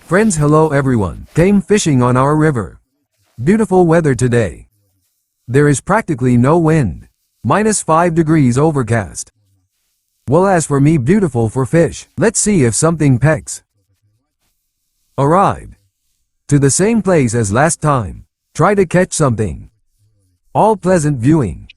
Friends, hello everyone. Came fishing on our river. Beautiful weather today. There is practically no wind. -5 degrees overcast. Well, as for me, beautiful for fish. Let's see if something pecks. Arrived. To the same place as last time. Try to catch something. All pleasant viewing.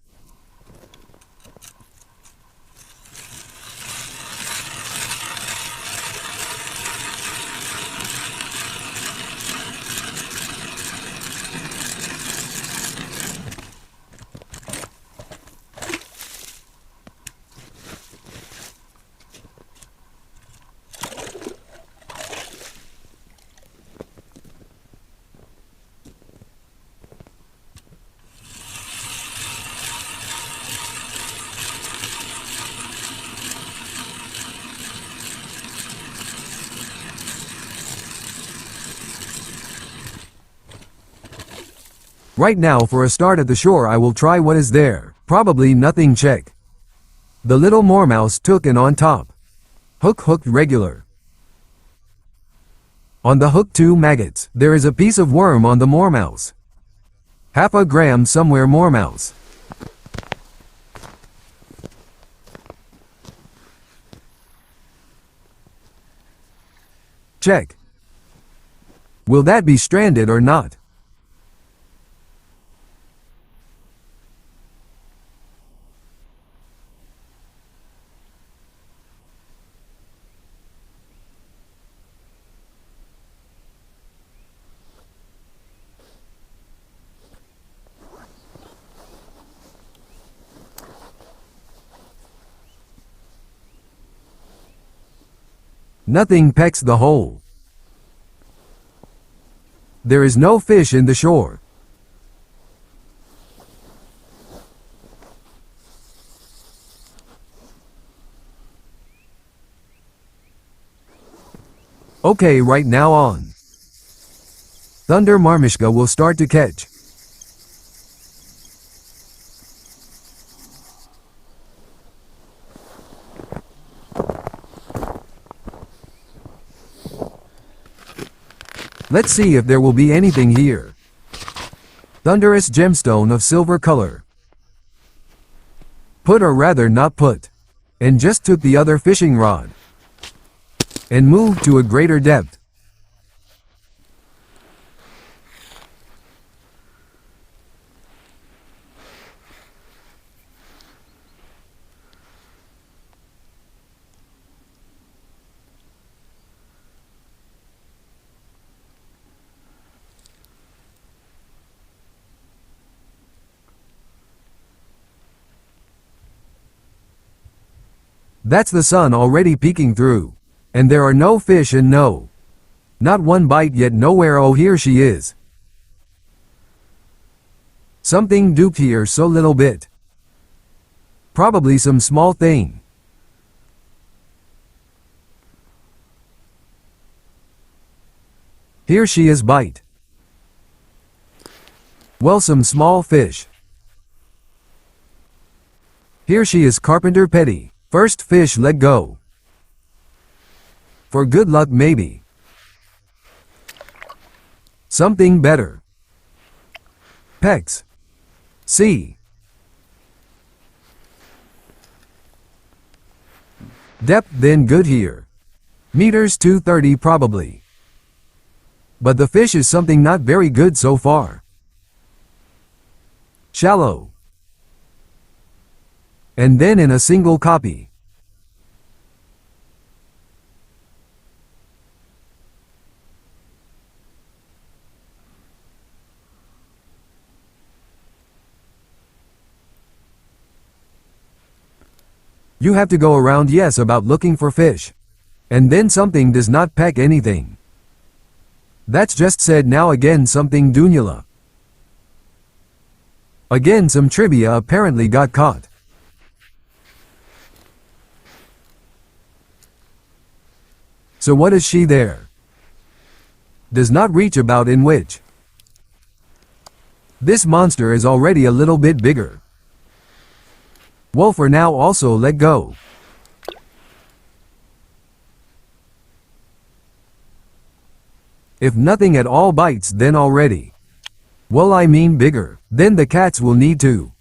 Right now, for a start at the shore, I will try what is there. Probably nothing. Check. The little moormouse took and on top. Hook hooked regular. On the hook 2 maggots. There is a piece of worm on the moormouse. Half a gram somewhere moormouse. Check. Will that be stranded or not? Nothing pecks the hole. There is no fish in the shore. Okay, right now on. Thunder Marmishka will start to catch. Let's see if there will be anything here. Thunderous gemstone of silver color. Put or rather not put. And just took the other fishing rod. And moved to a greater depth. That's the sun already peeking through. And there are no fish and not one bite yet nowhere. Oh, here she is. Something duped here so little bit. Probably some small thing. Here she is bite. Well, some small fish. Here she is carpenter petty. First fish let go. For good luck maybe. Something better. Pecks. See. Depth then good here. Meters 230 probably. But the fish is something not very good so far. Shallow. And then in a single copy. You have to go around, yes, about looking for fish. And then something does not peck anything. That's just said. Now again something dunula. Again some trivia apparently got caught. So what is she there? Does not reach about in which. This monster is already a little bit bigger. Well, for now also let go. If nothing at all bites then already. Well, I mean bigger, then the cats will need to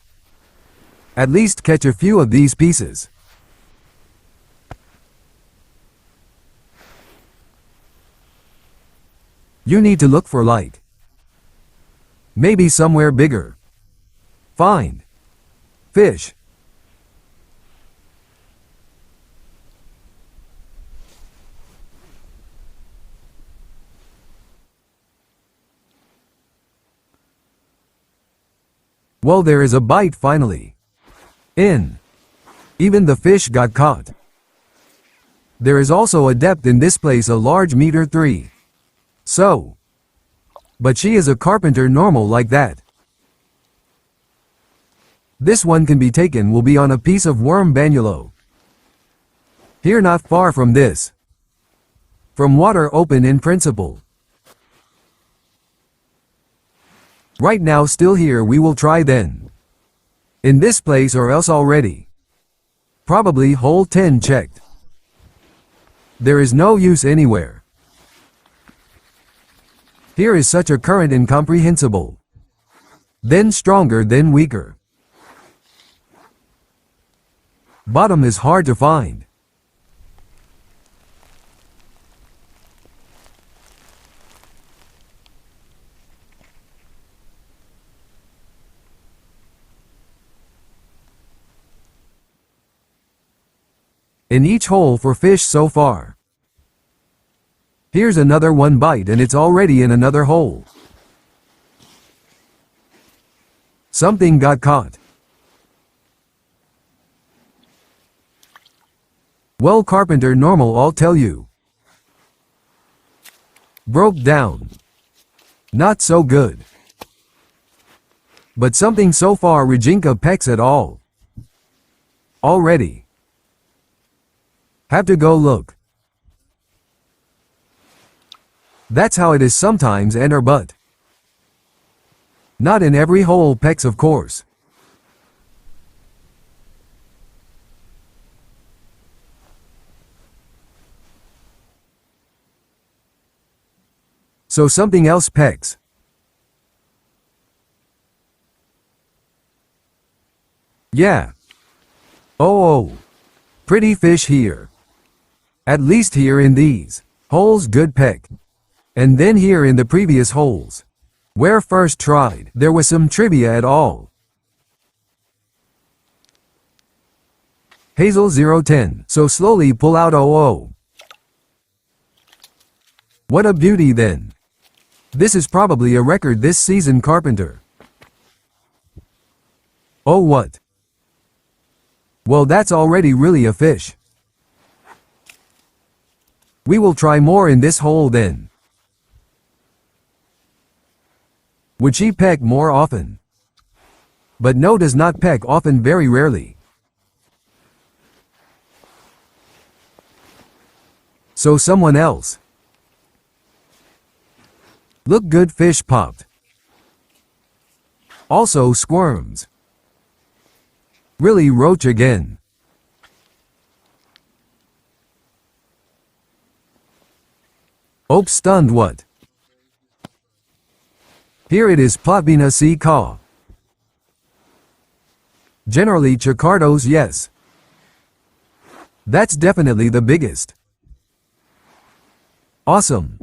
at least catch a few of these pieces. You need to look for like maybe somewhere bigger. Find fish. Well, there is a bite finally. Even the fish got caught. There is also a depth in this place, a large meter 3. So, but she is a carpenter normal like that. This one can be taken, will be on a piece of worm banulo. Here not far from this. From water open in principle. Right now still here, we will try then. In this place or else already. Probably hole 10 checked. There is no use anywhere. Here is such a current incomprehensible. Then stronger, then weaker. Bottom is hard to find. In each hole for fish so far. Here's another one bite and it's already in another hole. Something got caught. Well, carpenter normal, I'll tell you. Broke down. Not so good. But something so far, Rajinka pecks at all. Already. Have to go look. That's how it is sometimes, enter, but not in every hole pecks, of course. So something else pecks. Yeah. Oh, pretty fish here. At least here in these holes, good peck. And then here in the previous holes, where first tried, there was some trivia at all. Hazel 010, so slowly pull out. Oh. What a beauty then. This is probably a record this season, carpenter. Oh, what? Well, that's already really a fish. We will try more in this hole then. Would she peck more often? But no, does not peck often, very rarely. So someone else. Look, good fish popped. Also squirms. Really, roach again. Oops, stunned, what? Here it is, Platina C. Ka. Generally Chicardos, yes. That's definitely the biggest. Awesome.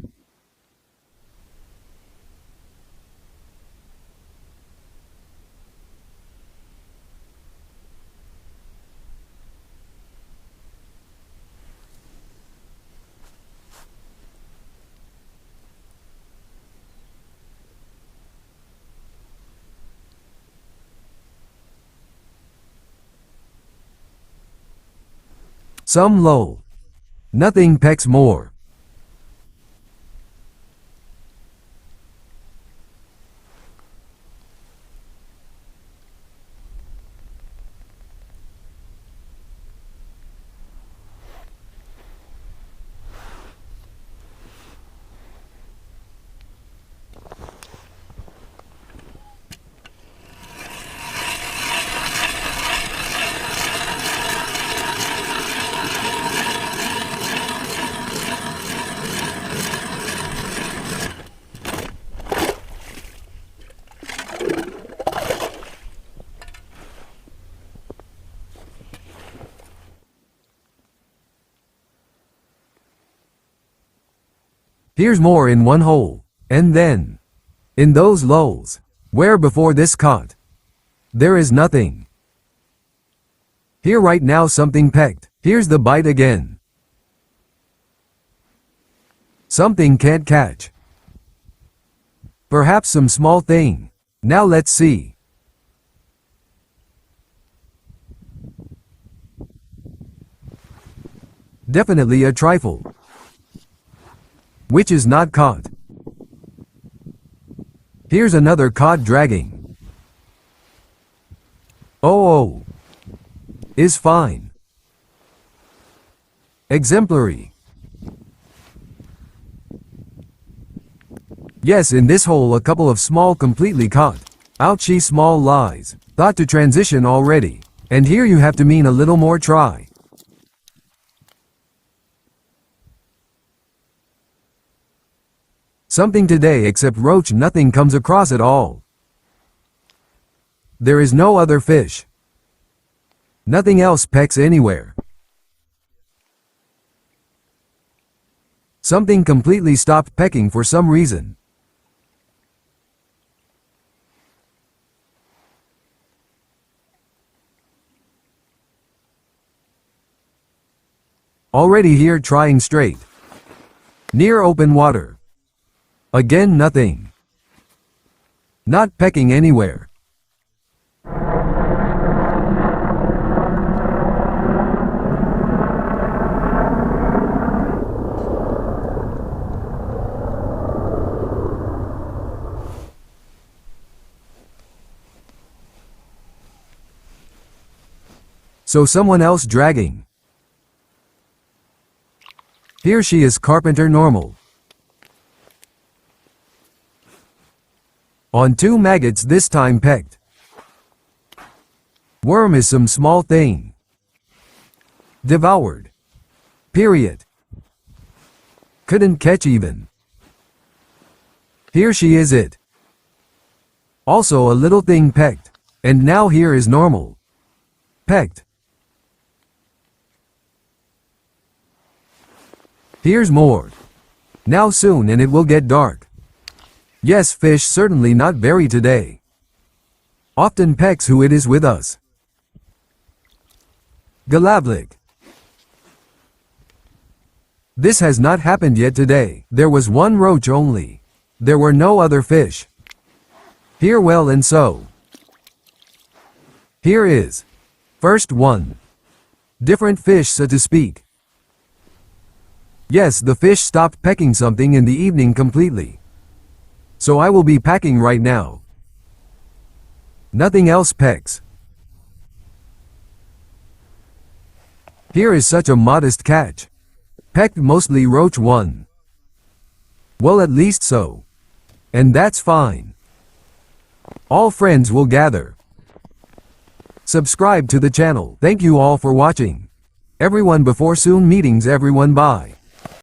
Some low. Nothing pecks more. Here's more in one hole. And then, in those lulls, where before this caught, there is nothing. Here right now something pecked. Here's the bite again. Something can't catch. Perhaps some small thing. Now let's see. Definitely a trifle. Which is not caught. Here's another cod dragging. Oh. Is fine. Exemplary. Yes, in this hole a couple of small completely caught. Ouchie, small lies. Thought to transition already. And here you have to mean a little more try. Something today except roach, nothing comes across at all. There is no other fish. Nothing else pecks anywhere. Something completely stopped pecking for some reason. Already here trying straight. Near open water. Again nothing. Not pecking anywhere. So someone else dragging. Here she is, carpenter normal. On 2 maggots this time pecked. Worm is some small thing. Devoured. Period. Couldn't catch even. Here she is it. Also a little thing pecked. And now here is normal. Pecked. Here's more. Now soon and it will get dark. Yes, fish certainly not very today. Often pecks who it is with us. Galavlik. This has not happened yet today. There was one roach only. There were no other fish. Here well and so. Here is. First one. Different fish so to speak. Yes, the fish stopped pecking something in the evening completely. So I will be packing right now. Nothing else pecks. Here is such a modest catch. Pecked mostly roach one. Well, at least so. And that's fine. All friends will gather. Subscribe to the channel. Thank you all for watching. Everyone before soon meetings everyone bye.